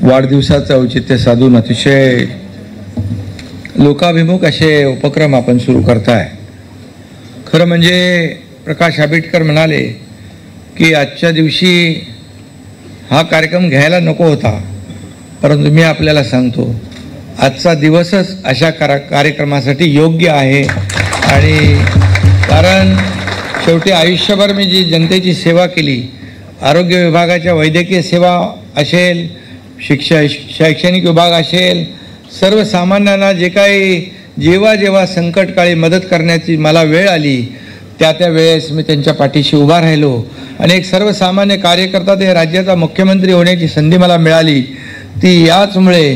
वाढदिवसाचं औचित्य साधून अतिशय लोकाभिमुख असे उपक्रम आपण सुरू करताय। खरं म्हणजे प्रकाश आंबेडकर म्हणाले की आजच्या दिवशी हा कार्यक्रम घ्यायला नको होता, परंतु मी आपल्याला सांगतो आजचा दिवसच अशा कार्यक्रमासाठी योग्य आहे। आणि कारण शेवटी आयुष्यभर मी जी जनतेची सेवा केली, आरोग्य विभागाच्या वैद्यकीय सेवा असेल, शैक्षणिक विभाग असेल, सर्वसामान्यांना जे काही जेव्हा संकटकाळी मदत करण्याची मला वेळ आली त्या वेळेस मी त्यांच्या पाठीशी उभा राहिलो। आणि एक सर्वसामान्य कार्यकर्ता ते राज्याचा मुख्यमंत्री होण्याची संधी मला मिळाली ती याचमुळे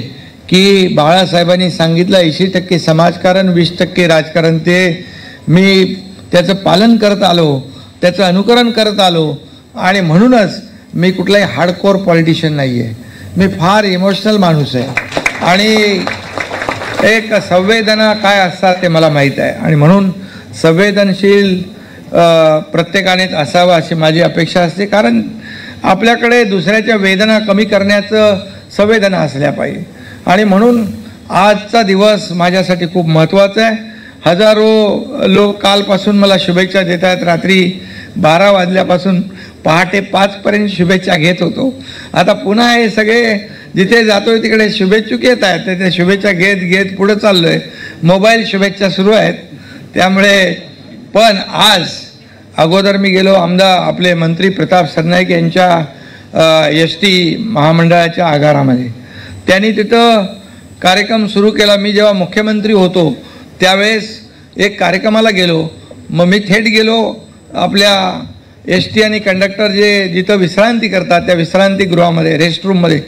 की बाळासाहेबांनी सांगितलं 80% समाजकारण 20% राजकारण, ते मी त्याचं पालन करत आलो, त्याचं अनुकरण करत आलो। आणि म्हणूनच मी कुठलाही हार्डकोर पॉलिटिशियन नाही आहे, मी फार इमोशनल माणूस आहे आणि एक संवेदना काय असतात ते मला माहीत आहे। आणि म्हणून संवेदनशील प्रत्येकानेच असावं अशी माझी अपेक्षा असते, कारण आपल्याकडे दुसऱ्याच्या वेदना कमी करण्याचं संवेदना असल्या पाहिजे। आणि म्हणून आजचा दिवस माझ्यासाठी खूप महत्त्वाचा आहे। हजारो लोक कालपासून मला शुभेच्छा देत आहेत, रात्री 12 वाजल्यापासून पहाटे 5 पर्यंत शुभेच्छा घेत होतो। आता पुन्हा हे सगळे जिथे जातोय तिकडे शुभेच्छुक येत आहेत, त्या शुभेच्छा घेत पुढे चाललोय। मोबाईल शुभेच्छा सुरू आहेत, त्यामुळे पण आज अगोदर मी गेलो आपले मंत्री प्रताप सरनाईक यांच्या एस टी महामंडळाच्या आगारामध्ये, त्यांनी तिथं कार्यक्रम सुरू केला। मी जेव्हा मुख्यमंत्री होतो त्यावेळेस एक कार्यक्रमाला गेलो, मग मी थेट गेलो आपल्या एस टी आणि कंडक्टर जे जिथं विश्रांती करतात त्या विश्रांतीगृहामध्ये, रेस्टरूममध्ये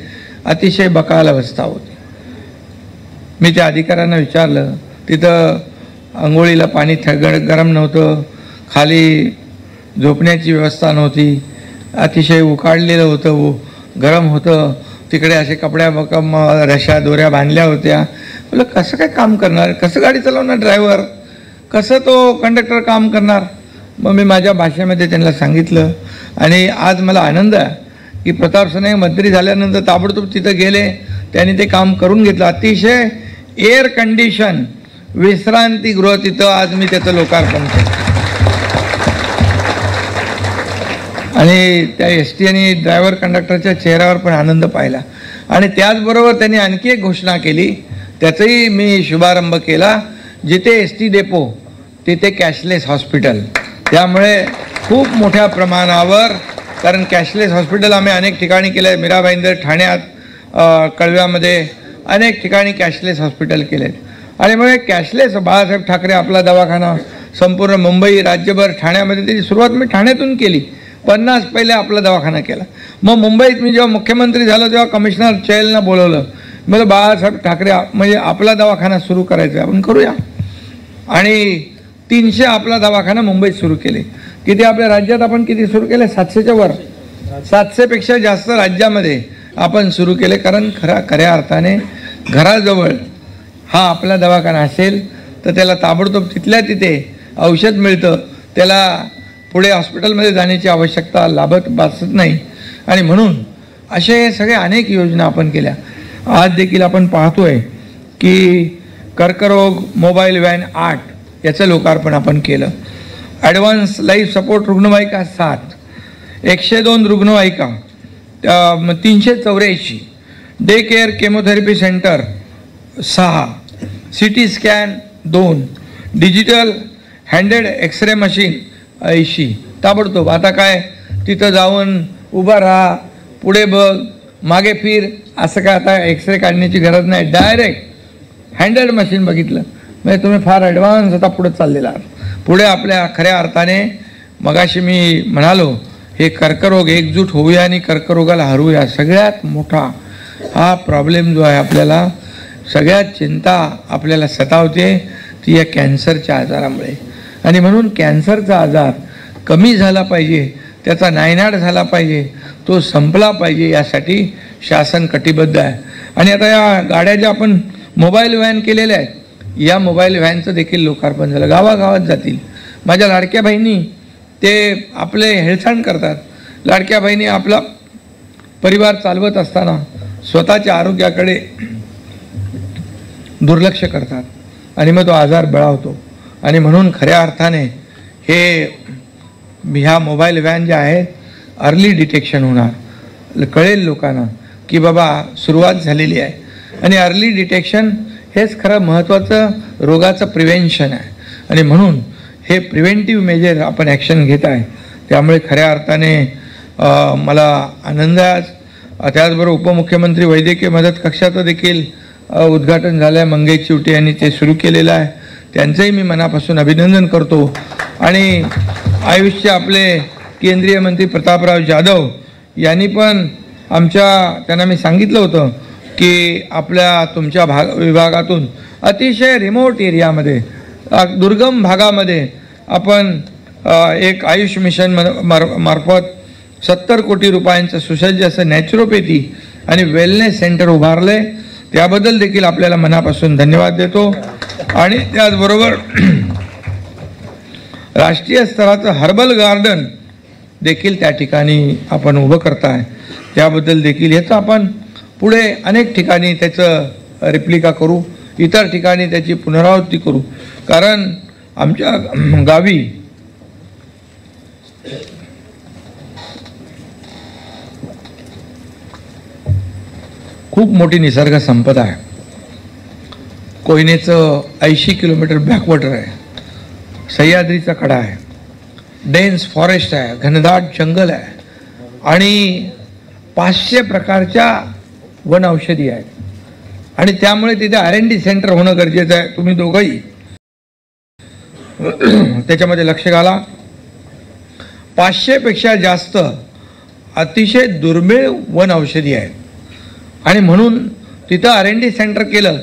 अतिशय बकाल अवस्था होती। मी त्या अधिकाऱ्यांना विचारलं, तिथं अंघोळीला पाणी गरम नव्हतं, खाली झोपण्याची व्यवस्था नव्हती, अतिशय उकाडलेलं होतं, गरम होतं, तिकडे असे कपड्या रश्या दोऱ्या बांधल्या होत्या। म्हटलं कसं काय काम करणार, कसं गाडी चालवणार ड्रायव्हर, कसं तो कंडक्टर काम करणार। मग मी माझ्या भाषेमध्ये त्यांना सांगितलं आणि आज मला आनंद आहे की प्रताप सरनाईक मंत्री झाल्यानंतर ताबडतोब तिथं गेले, त्यांनी ते काम करून घेतलं। अतिशय एअर कंडिशन विश्रांतीगृह तिथं आज मी त्याचं लोकार्पण केलं आणि त्या एस टी आणि ड्रायव्हर कंडक्टरच्या चेहऱ्यावर पण आनंद पाहिला। आणि त्याचबरोबर त्यांनी आणखी एक घोषणा केली, त्याचाही मी शुभारंभ केला, जिथे एस टी डेपो तिथे कॅशलेस हॉस्पिटल। त्यामुळे खूप मोठ्या प्रमाणावर, कारण कॅशलेस हॉस्पिटल आम्ही अनेक ठिकाणी केलं आहे, मीराभाईंदर, ठाण्यात, कळव्यामध्ये अनेक ठिकाणी कॅशलेस हॉस्पिटल केलेत। आणि मग कॅशलेस बाळासाहेब ठाकरे आपला दवाखाना संपूर्ण मुंबई, राज्यभर, ठाण्यामध्ये त्याची सुरुवात मी ठाण्यातून केली, 50 पहिले आपला दवाखाना केला। मग मुंबईत मी जेव्हा मुख्यमंत्री झालो तेव्हा कमिशनर चहलना बोलवलं, मला बाळासाहेब ठाकरे म्हणजे आपला दवाखाना सुरू करायचा, आपण करूया। आणि 300 आपला दवाखाना मुंबईत सुरू केले। किती आपल्या राज्यात आपण किती सुरू केले, 700च्या वर, 700पेक्षा जास्त राज्यामध्ये आपण सुरू केले। कारण खऱ्या अर्थाने घराजवळ हा आपला दवाखाना असेल तर त्याला ताबडतोब तिथल्या तिथे औषध मिळतं, त्याला पुढे हॉस्पिटलमध्ये जाण्याची आवश्यकता भासत नाही। आणि म्हणून असे सगळे अनेक योजना आपण केल्या। आज देखील आपण पाहतोय की कर्करोग मोबाईल व्हॅन 8 याचं लोकार्पण आपण केलं। ॲडव्हान्स लाईफ सपोर्ट रुग्णवाहिका 7, 102 रुग्णवाहिका 384, day care chemotherapy centre 6, CT scan 2, digital handed x-ray machine 80। ताबडतोब आता काय तिथं जाऊन उभा राहा, पुढे बघ, मागे फिर, असं काय आता एक्सरे काढण्याची गरज नाही, डायरेक्ट हँडेड मशीन बघितलं म्हणजे तुम्ही फार ॲडव्हान्स आता पुढे चाललेला आहात। पुढे आपल्या खऱ्या अर्थाने मगाशी मी म्हणालो, हे कर्करोग एकजूट होऊया आणि कर्करोगाला हरवूया। सगळ्यात मोठा हा प्रॉब्लेम जो आहे, आपल्याला सगळ्यात चिंता आपल्याला सतावते ती या कॅन्सरच्या आजारामुळे। आणि म्हणून कॅन्सरचा आजार कमी झाला पाहिजे, त्याचा नायनाट झाला पाहिजे, तो संपला पाहिजे, यासाठी शासन कटिबद्ध आहे। आणि आता या गाड्या ज्या आपण मोबाईल व्हॅन केलेल्या आहेत, या मोबाईल व्हॅनचं देखील लोकार्पण झालं, गावागावात जातील। माझ्या लाडक्या बहिणी ते आपले हेळसांड करतात, लाडक्या बहिणी आपला परिवार चालवत असताना स्वतःच्या आरोग्याकडे दुर्लक्ष करतात आणि मग तो आजार बळावतो. आणि म्हणून खऱ्या अर्थाने ह्या मोबाईल व्हॅन ज्या आहेत अर्ली डिटेक्शन होणार, कळेल लोकांना की बाबा सुरुवात झालेली आहे. आणि अर्ली डिटेक्शन हेच खरं महत्त्वाचं रोगाचं प्रिव्हेन्शन आहे. आणि म्हणून हे प्रिव्हेंटिव्ह मेजर आपण ॲक्शन घेत आहे. त्यामुळे खऱ्या अर्थाने मला आनंद आहे. त्याचबरोबर उपमुख्यमंत्री वैद्यकीय मदत कक्षाचं देखील उद्घाटन झालं आहे. मंगेश चिवटे यांनी ते सुरू केलेलं आहे. त्यांचंही मी मनापासून अभिनंदन करतो. आणि आयुषचे आपले केंद्रीय मंत्री प्रतापराव जाधव यांनी पण त्यांना मी सांगितलं होतं की तुमच्या विभागातून अतिशय रिमोट एरियामध्ये दुर्गम भागामध्ये आपण एक आयुष मिशन मार्फत 70 कोटी रुपयांचं सुसज्ज असं नॅचरोपॅथी आणि वेलनेस सेंटर उभारले. त्याबद्दल देखील आपल्याला मनापासून धन्यवाद देतो. आणि त्याचबरोबर राष्ट्रीय स्तराचं हर्बल गार्डन देखील त्या ठिकाणी आपण उभं करताय. त्याबद्दल देखील याचं आपण पुढे अनेक ठिकाणी त्याचं रिप्लिका करू, इतर ठिकाणी त्याची पुनरावृत्ती करू. कारण आमच्या गावी खूप मोठी निसर्ग संपदा आहे. कोयनेचं 80 किलोमीटर बॅकवॉटर आहे, सह्याद्रीचा कडा आहे, डेन्स फॉरेस्ट आहे, घनदाट जंगल आहे आणि 500 प्रकारच्या वन औषधी आहेत. आणि त्यामुळे तिथे R&D सेंटर होणं गरजेचं आहे. तुम्ही दोघंही त्याच्यामध्ये लक्ष घाला. 500 पेक्षा जास्त अतिशय दुर्मिळ वन औषधी आहेत. आणि म्हणून तिथं R&D सेंटर केलं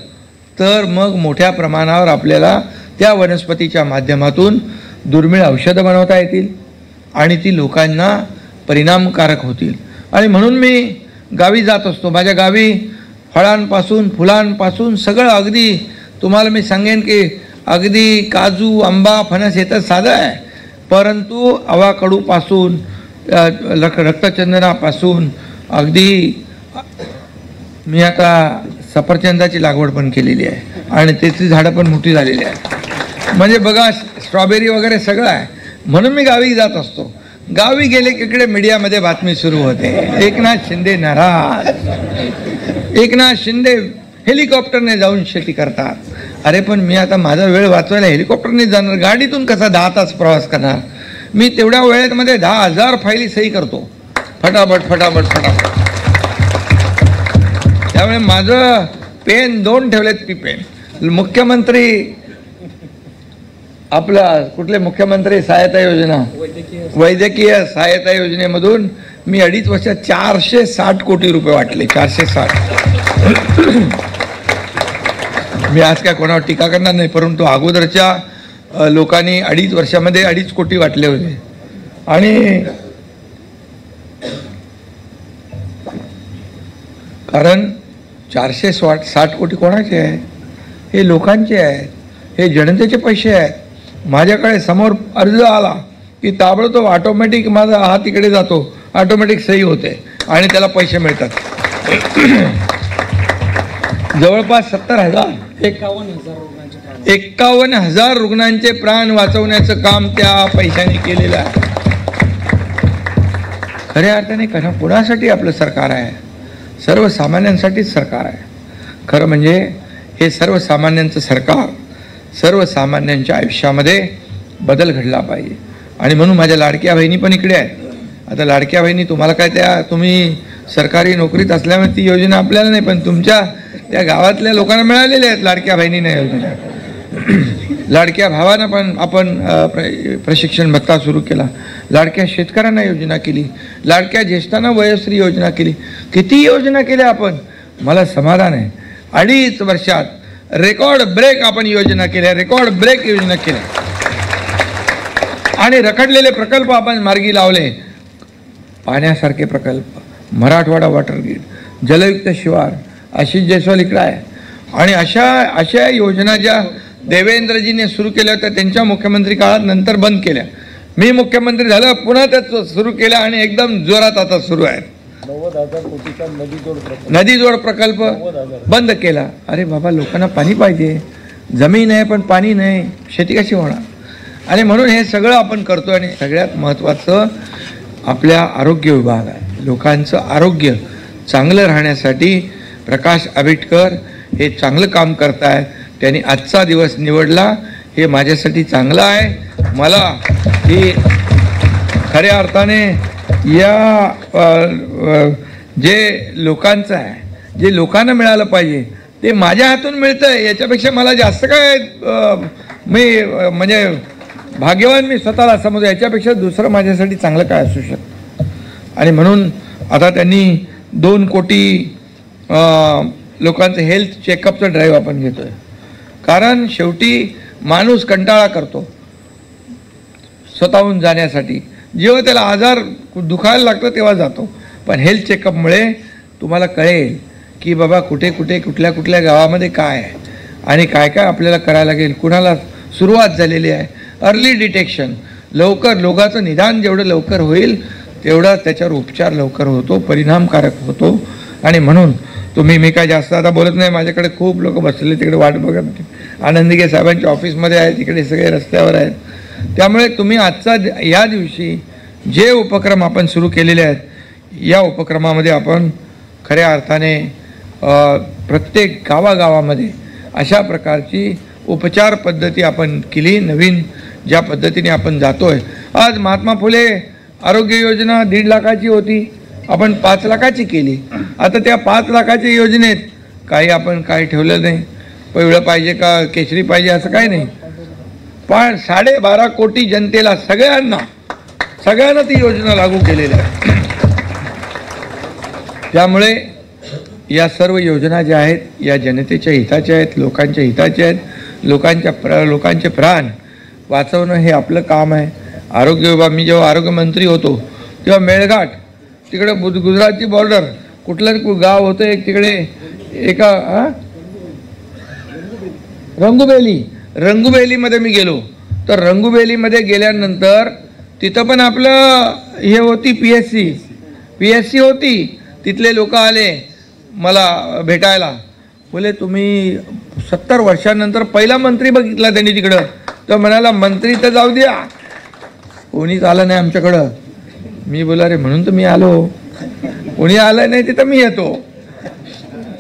तर मग मोठ्या प्रमाणावर आपल्याला त्या वनस्पतीच्या माध्यमातून दुर्मिळ औषधं बनवता येतील आणि ती लोकांना परिणामकारक होतील. आणि म्हणून मी गावी जात असतो. माझ्या गावी फळांपासून फुलांपासून सगळं अगदी तुम्हाला मी सांगेन की अगदी काजू, आंबा, फणस हे तर साधं आहे, परंतु आवाकडूपासून रक्तचंदनापासून अगदी मी आता सफरचंदाची लागवड पण केलेली आहे आणि त्याची झाडं पण मोठी झालेली आहेत. म्हणजे बघा स्ट्रॉबेरी वगैरे सगळं आहे. म्हणून मी गावी जात असतो. गावी गेले की इकडे मीडियामध्ये बातमी सुरू होते, एकनाथ शिंदे नाराज, एकनाथ शिंदे हेलिकॉप्टरने जाऊन शेती करतात. अरे पण मी आता माझा वेळ वाचवायला हेलिकॉप्टरने जाणार, गाडीतून कसा 10 तास प्रवास करणार. मी तेवढ्या वेळेमध्ये 10,000 फायली सही करतो फटाफट फटाफट फटाफट. त्यामुळे माझं पेन 2 ठेवलेत पी पेन. मुख्यमंत्री आपला कुठले मुख्यमंत्री सहायता योजना, वैद्यकीय सहायता योजनेमधून मी 2.5 वर्षात 460 कोटी रुपये वाटले. 460. मी आज काय कोणावर टीका करणार नाही, परंतु अगोदरच्या लोकांनी 2.5 वर्षामध्ये 2.5 कोटी वाटले होते. आणि कारण 460 कोटी कोणाचे आहेत? हे लोकांचे आहेत, हे जनतेचे पैसे आहेत. माझ्याकडे समोर अर्ज आला की ताबडतोब ऑटोमॅटिक माझा हात इकडे जातो, ऑटोमॅटिक सही होते आणि त्याला पैसे मिळतात. जवळपास 51,000 रुग्णांचे प्राण वाचवण्याचं काम त्या पैशाने केलेलं आहे. खऱ्या अर्थाने कोणासाठी आपलं सरकार आहे? सर्वसामान्यांसाठीच सरकार आहे. खरं म्हणजे हे सर्वसामान्यांचं सरकार सर्वसामान्यांच्या आयुष्यामध्ये बदल घडला पाहिजे. आणि म्हणून माझ्या लाडक्या बहिणी पण इकडे आहेत. आता लाडक्या बहिणी तुम्हाला काय तुम्ही सरकारी नोकरीत असल्यामुळे ती योजना आपल्याला नाही, पण तुमच्या त्या गावातल्या लोकांना मिळालेल्या आहेत लाडक्या बहिणींना योजना. लाडक्या भावांना पण आपण प्रशिक्षण भत्ता सुरू केला, लाडक्या शेतकऱ्यांना योजना केली, लाडक्या ज्येष्ठांना वयोश्री योजना केली. किती योजना केल्या आपण, मला समाधान आहे. 2.5 वर्षात रेकॉर्ड ब्रेक आपण योजना केल्या, रेकॉर्ड ब्रेक योजना केल्या. आणि रखडलेले प्रकल्प आपण मार्गी लावले. पाण्यासारखे प्रकल्प, मराठवाडा वॉटर ग्रीड, जलयुक्त शिवार, आशिष जयस्वाल इकडे आहे. आणि अशा योजना ज्या देवेंद्रजीने सुरू केल्या होत्या त्यांच्या मुख्यमंत्री काळात, नंतर बंद केल्या. मी मुख्यमंत्री झालं, पुन्हा त्याच सुरू केल्या आणि एकदम जोरात आता सुरू आहेत. 90,000 कोटीचा नदी जोड प्रकल्प बंद केला. अरे बाबा, लोकांना पाणी पाहिजे, जमीन आहे पण पाणी नाही, शेती कशी होणार? आणि म्हणून हे सगळं आपण करतो. आणि सगळ्यात महत्त्वाचं आपल्या आरोग्य विभाग आहे. लोकांचं आरोग्य चांगलं राहण्यासाठी प्रकाश आंबेडकर हे चांगलं काम करतायत. त्यांनी आजचा दिवस निवडला, हे माझ्यासाठी चांगलं आहे. मला ही खऱ्या अर्थाने या जे लोकांचं आहे, जे लोकांना मिळालं पाहिजे ते माझ्या हातून मिळतं आहे. याच्यापेक्षा मला जास्त काय मी म्हणजे भाग्यवान मी स्वतःला समजतो. याच्यापेक्षा दुसरं माझ्यासाठी चांगलं काय असू शकतं? आणि म्हणून आता त्यांनी 2 कोटी लोकांचं हेल्थ चेकअपचं ड्राईव्ह आपण घेतो आहे. कारण शेवटी माणूस कंटाळा करतो स्वतःहून जाण्यासाठी. जेव्हा त्याला आजार दुखायला लागतो तेव्हा जातो. पण हेल्थ चेकअपमुळे तुम्हाला कळेल की बाबा कुठे कुठे कुठल्या कुठल्या गावामध्ये काय आहे आणि काय काय आपल्याला करायला लागेल. कुणाला सुरुवात झालेली आहे. अर्ली डिटेक्शन, लवकर लोकांचं निदान जेवढं लवकर होईल तेवढा त्याच्यावर उपचार लवकर होतो, परिणामकारक होतो. आणि म्हणून मी काय जास्त आता बोलत नाही. माझ्याकडे खूप लोक बसलेले तिकडे वाट बघत. आनंदीगे साहेबांच्या ऑफिसमध्ये आहेत, तिकडे सगळे रस्त्यावर आहेत. त्यामुळे तुम्ही आजचा या दिवशी जे उपक्रम आपण सुरू केलेले आहेत, या उपक्रमामध्ये आपण खऱ्या अर्थाने प्रत्येक गावागावामध्ये अशा प्रकारची उपचार पद्धती आपण केली. नवीन ज्या पद्धतीने आपण जातोय. आज महात्मा फुले आरोग्य योजना 1.5 लाखाची होती, आपण 5 लाखाची केली. आता त्या 5 लाखाच्या योजनेत काही आपण काही ठेवलं नाही. पिवळं पाहिजे का केशरी पाहिजे असं काही नाही. पण 12.5 कोटी जनतेला सगळ्यांना ती योजना लागू केलेली आहे. त्यामुळे या सर्व योजना ज्या आहेत या जनतेच्या हिताच्या आहेत, लोकांच्या हिताच्या आहेत. लोकांचे प्राण वाचवणं हे आपलं काम आहे. आरोग्य विभाग, मी जेव्हा आरोग्यमंत्री होतो तेव्हा मेळघाट तिकडे गुजरातची बॉर्डर कुठलं गाव होतं एक, तिकडे एका रंगुबेलीमध्ये मी गेलो. तर रंगुबेलीमध्ये गेल्यानंतर तिथं पण आपलं हे होती PSC होती. तिथले लोक आले मला भेटायला. बोले तुम्ही 70 वर्षांनंतर पहिला मंत्री बघितला त्यांनी तिकडं. तर म्हणाला मंत्री तर जाऊ द्या, कोणीच आलं नाही आमच्याकडं. मी बोला रे, म्हणून तर मी आलो. कोणी आलं नाही तिथं मी येतो.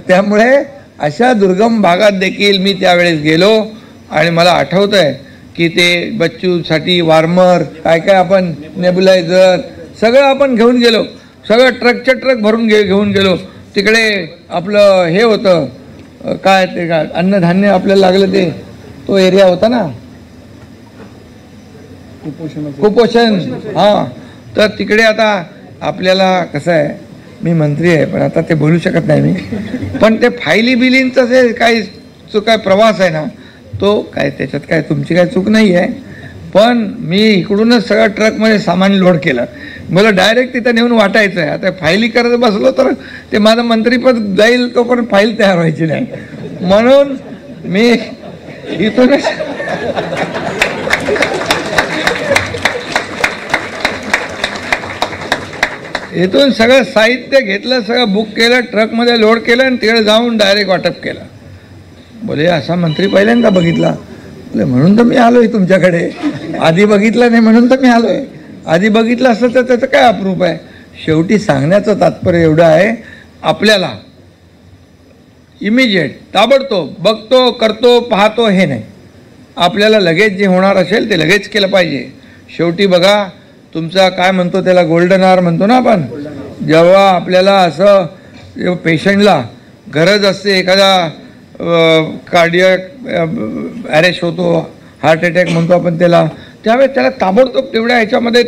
त्यामुळे अशा दुर्गम भागात देखील मी त्यावेळेस गेलो. आणि मला आठवतं आहे की ते बच्चूसाठी वार्मर काय काय आपण नेब्युलायझर सगळं आपण घेऊन गेलो. सगळं ट्रकच्या ट्रक भरून घेऊन गेलो. तिकडे आपलं हे होतं काय ते काय अन्नधान्य आपल्याला लागलं ते तो एरिया होता ना, कुपोषण. हां, तर तिकडे आता आपल्याला कसं आहे, मी मंत्री आहे पण आता ते बोलू शकत नाही मी. पण ते फायली बिलींचं जे काही जो काय प्रवास आहे ना, तो काय त्याच्यात काय तुमची काय चूक नाही आहे. पण मी इकडूनच सगळं ट्रकमध्ये सामान लोड केलं. मला डायरेक्ट तिथं नेऊन वाटायचं आहे. आता फायली करत बसलो तर ते माझं मंत्रीपद जाईल, तो पण फाईल तयार व्हायची नाही. म्हणून मी इथूनच इथून सगळं साहित्य घेतलं, सगळं बुक केलं, ट्रकमध्ये लोड केलं आणि तिकडे जाऊन डायरेक्ट वाटप केलं. बोले असा मंत्री पहिल्यांदा बघितला. बोले म्हणून तर मी आलोय तुमच्याकडे. आधी बघितलं नाही म्हणून तर मी आलोय. आधी बघितलं असतं तर त्याचं काय अप्रूप आहे. शेवटी सांगण्याचं तात्पर्य एवढं आहे, आपल्याला इमिजिएट ताबडतोब बघतो करतो पाहतो हे नाही. आपल्याला लगेच जे होणार असेल ते लगेच केलं पाहिजे. शेवटी बघा, तुमचा काय म्हणतो त्याला गोल्डन आवर म्हणतो ना आपण. जेव्हा आपल्याला असं पेशंटला गरज असते, एखादा कार्डियक ॲरेस्ट होतो, हार्ट अटॅक म्हणतो आपण त्याला, त्यावेळेस त्याला ताबडतोब तेवढ्या ह्याच्यामध्ये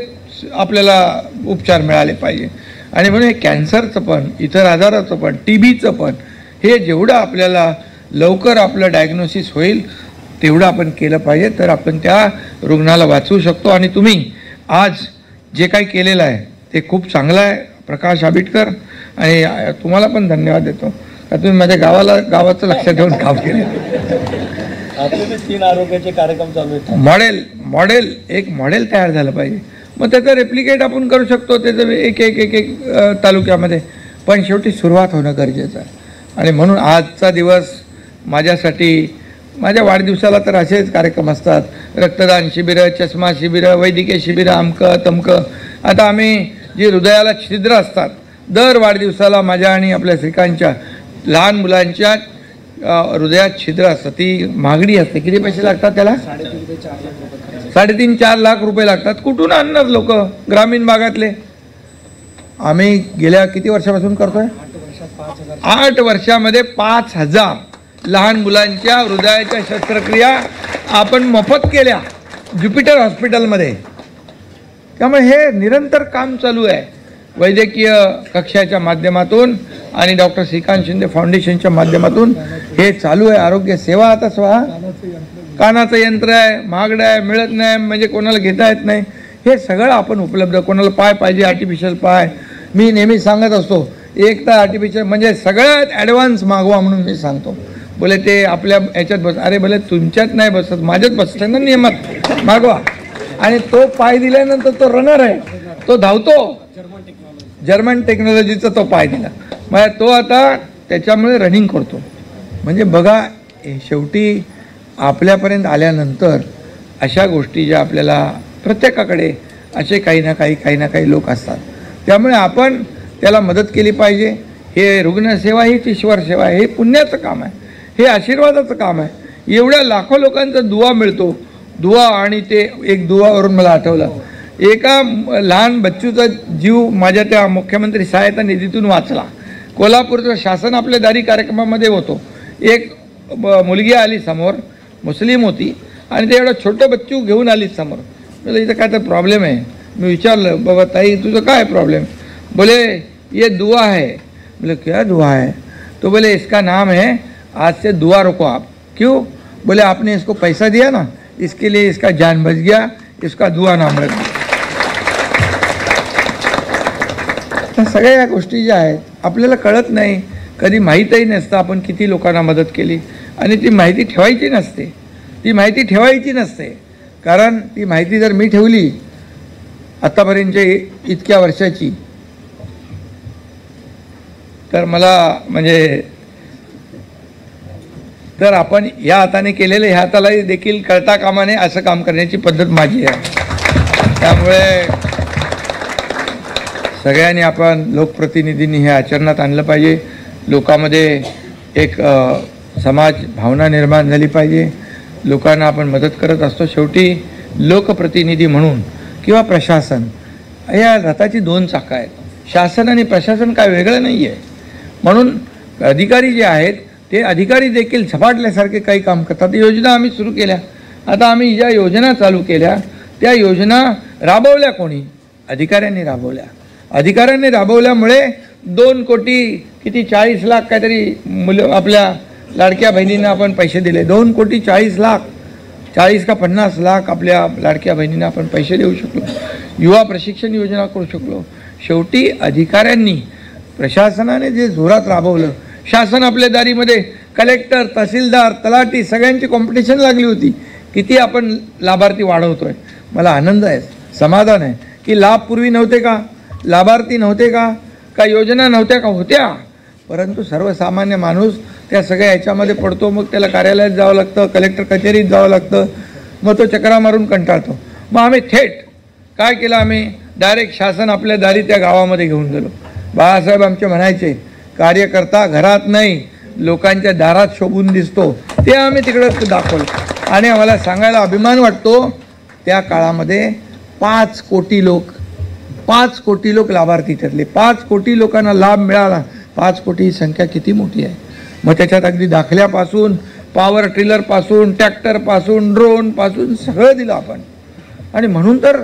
आपल्याला उपचार मिळाले पाहिजे. आणि म्हणून हे कॅन्सरचं पण, इतर आजाराचं पण, TBचं पण, हे जेवढं आपल्याला लवकर आपलं डायग्नोसिस होईल तेवढं आपण केलं पाहिजे. तर आपण त्या रुग्णाला वाचवू शकतो. आणि तुम्ही आज जे काही केलेलं आहे ते खूप चांगलं आहे प्रकाश आंबेडकर. आणि तुम्हाला पण धन्यवाद देतो का तुम्ही माझ्या गावाचं लक्ष ठेवून काम केलं. आपले 3 आरोग्याचे कार्यक्रम चालू आहेत. मॉडेल एक मॉडेल तयार झालं पाहिजे. मग त्याचं रेप्लिकेट आपण करू शकतो त्याचं एक एक एक एक तालुक्यामध्ये, पण शेवटी सुरुवात होणं गरजेचं आहे. आणि म्हणून आजचा दिवस माझ्यासाठी, माझ्या वाढदिवसाला तर असेच कार्यक्रम असतात, रक्तदान शिबिरं, चष्मा शिबिरं, वैद्यकीय शिबिरं, अमकं तमकं. आता आम्ही जी हृदयाला छिद्र असतात, दर वाढदिवसाला माझ्या आणि आपल्या श्रीकांतच्या लहान मुलांच्या हृदयात छिद्र असतं, ती महागडी असते. किती पैसे लागतात त्याला? 3.5-4 लाख रुपये लागतात. कुठून आणणार लोक ग्रामीण भागातले? आम्ही गेल्या किती वर्षापासून करतोय? 8 वर्षामध्ये 5,000 लहान मुलांच्या हृदयाच्या शस्त्रक्रिया आपण मोफत केल्या ज्युपिटर हॉस्पिटलमध्ये. त्यामुळे हे निरंतर काम चालू आहे. वैद्यकीय कक्षाच्या माध्यमातून आणि डॉक्टर श्रीकांत शिंदे फाउंडेशनच्या माध्यमातून हे चालू आहे. आरोग्य सेवा आता स्वतः कानाचं यंत्र आहे, महागडं आहे, मिळत नाही, म्हणजे कोणाला घेता येत नाही, हे सगळं आपण उपलब्ध. कोणाला पाय पाहिजे, आर्टिफिशियल पाय, मी नेहमी सांगत असतो एक तर आर्टिफिशियल म्हणजे सगळ्यात ॲडव्हान्स मागवा म्हणून मी सांगतो. बोले ते आपल्या ह्याच्यात बस, अरे बोले तुमच्यात नाही बसत, माझ्यात बसतं ना नियमात, मागवा. आणि तो पाय दिल्यानंतर तो रनर आहे, तो धावतो. जर्मन टेक्नॉलॉजीचा तो पाय दिला, मग तो आता त्याच्यामुळे रनिंग करतो. म्हणजे बघा, शेवटी आपल्यापर्यंत आल्यानंतर अशा गोष्टी ज्या आपल्याला प्रत्येकाकडे असे काही ना काही लोक असतात, त्यामुळे आपण त्याला मदत केली पाहिजे. हे रुग्णसेवा हीच ईश्वर सेवा आहे, हे पुण्याचं काम आहे, हे आशीर्वादाचं काम आहे. एवढ्या लाखो लोकांचा दुवा मिळतो, दुवा. आणि ते एक दुवावरून मला आठवलं, एका लहान बच्चूचा जीव माझ्या त्या मुख्यमंत्री सहायता निधीतून वाचला. कोल्हापूरचं शासन आपल्या दारी कार्यक्रमामध्ये होतो. एक मुलगी आली समोर, मुस्लिम होती, आणि ते एवढं छोटं बच्चू घेऊन आली समोर. बोले इथं काय तर प्रॉब्लेम आहे. मी विचारलं, बाबा ताई तुझं काय प्रॉब्लेम? बोले ये दुआ है. बोले क्या दुआ है? तो बोले इसका नाम है आज से दुआ रखो आप. क्यों? बोले आपने इसको पैसा दिया ना, इसके लिए इसका जान बच गया, इसका दुआ नाम रख दिया. त्या सगळ्या या गोष्टी ज्या आहेत आपल्याला कळत नाही, कधी माहीतही नसतं आपण किती लोकांना मदत केली. आणि ती माहिती ठेवायची नसते, ती माहिती ठेवायची नसते. कारण ती माहिती जर मी ठेवली आत्तापर्यंतच्या इतक्या वर्षाची, तर मला म्हणजे तर आपण या हाताने केलेले ह्या हातालाही देखील कळता कामा नये असं काम करण्याची पद्धत माझी आहे. त्यामुळे सगळ्यांनी आपण लोकप्रतिनिधींनी हे आचरणात आणलं पाहिजे. लोकांमध्ये एक समाज भावना निर्माण झाली पाहिजे. लोकांना आपण मदत करत असतो. शेवटी लोकप्रतिनिधी म्हणून किंवा प्रशासन, या रथाची 2 चाकं आहेत. शासन आणि प्रशासन काय वेगळं नाही आहे. म्हणून अधिकारी जे आहेत ते अधिकारी देखील झपाटल्यासारखे काही काम करतात. योजना आम्ही सुरू केल्या. आता आम्ही ज्या योजना चालू केल्या त्या योजना राबवल्या कोणी? अधिकाऱ्यांनी राबवल्या. अधिकाऱ्यांनी राबवल्यामुळे 2 कोटी किती 40 लाख काहीतरी मुलं आपल्या लाडक्या बहिणींना आपण पैसे दिले. 2 कोटी 40 लाख, 40 का 50 लाख आपल्या लाडक्या बहिणींना आपण पैसे देऊ शकलो. युवा प्रशिक्षण योजना करू शकलो. शेवटी अधिकाऱ्यांनी, प्रशासनाने जे जोरात राबवलं, शासन आपल्या दारीमध्ये कलेक्टर, तहसीलदार, तलाठी सगळ्यांची कॉम्पिटिशन लागली होती. किती आपण लाभार्थी वाढवतोय. मला आनंद आहे, समाधान आहे की लाभ पूर्वी नव्हते का, लाभार्थी नव्हते का, का योजना नव्हत्या का, होत्या. परंतु सर्वसामान्य माणूस त्या सगळ्या ह्याच्यामध्ये पडतो. मग त्याला कार्यालयात जावं लागतं, कलेक्टर कचेरीत जावं लागतं, मग तो चक्रा मारून कंटाळतो. मग आम्ही थेट काय केलं, आम्ही डायरेक्ट शासन आपल्या दारी त्या गावामध्ये घेऊन गेलो. बाळासाहेब आमचे म्हणायचे, कार्यकर्ता घरात नाही लोकांच्या दारात शोभून दिसतो, ते आम्ही तिकडं दाखवलं. आणि आम्हाला सांगायला अभिमान वाटतो, त्या काळामध्ये 5 कोटी लोक लाभार्थी ठरले. 5 कोटी लोकांना लाभ मिळाला. 5 कोटी ही संख्या किती मोठी आहे. मग त्याच्यात अगदी दाखल्यापासून, पॉवर टिलरपासून, ट्रॅक्टरपासून, ड्रोनपासून सगळं दिलं आपण. आणि म्हणून तर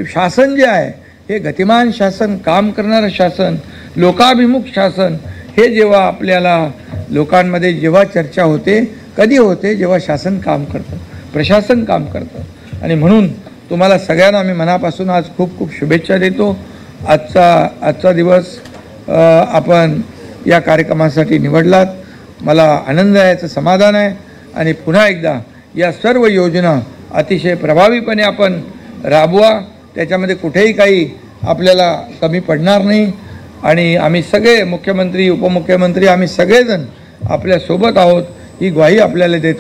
शासन जे आहे हे गतिमान शासन, काम करणारं शासन, लोकाभिमुख शासन, हे जेव्हा आपल्याला लोकांमध्ये जेव्हा चर्चा होते, कधी होते, जेव्हा शासन काम करतं, प्रशासन काम करतं. आणि म्हणून तुम्हाला सगळ्यांना मी मनापासून आज खूप खूप शुभेच्छा देतो. आजचा दिवस आपण या कार्यक्रमासाठी निवडलात. मला आनंद आहे, याचं समाधान आहे. आणि पुन्हा एकदा या सर्व योजना अतिशय प्रभावीपणे आपण राबवा. त्याच्यामध्ये कुठेही काही आपल्याला कमी पडणार नाही आणि आम्ही सगळे मुख्यमंत्री उपमुख्यमंत्री आम्ही सगळेजण आपल्या सोबत आहोत ही ग्वाही आपल्याला देतो।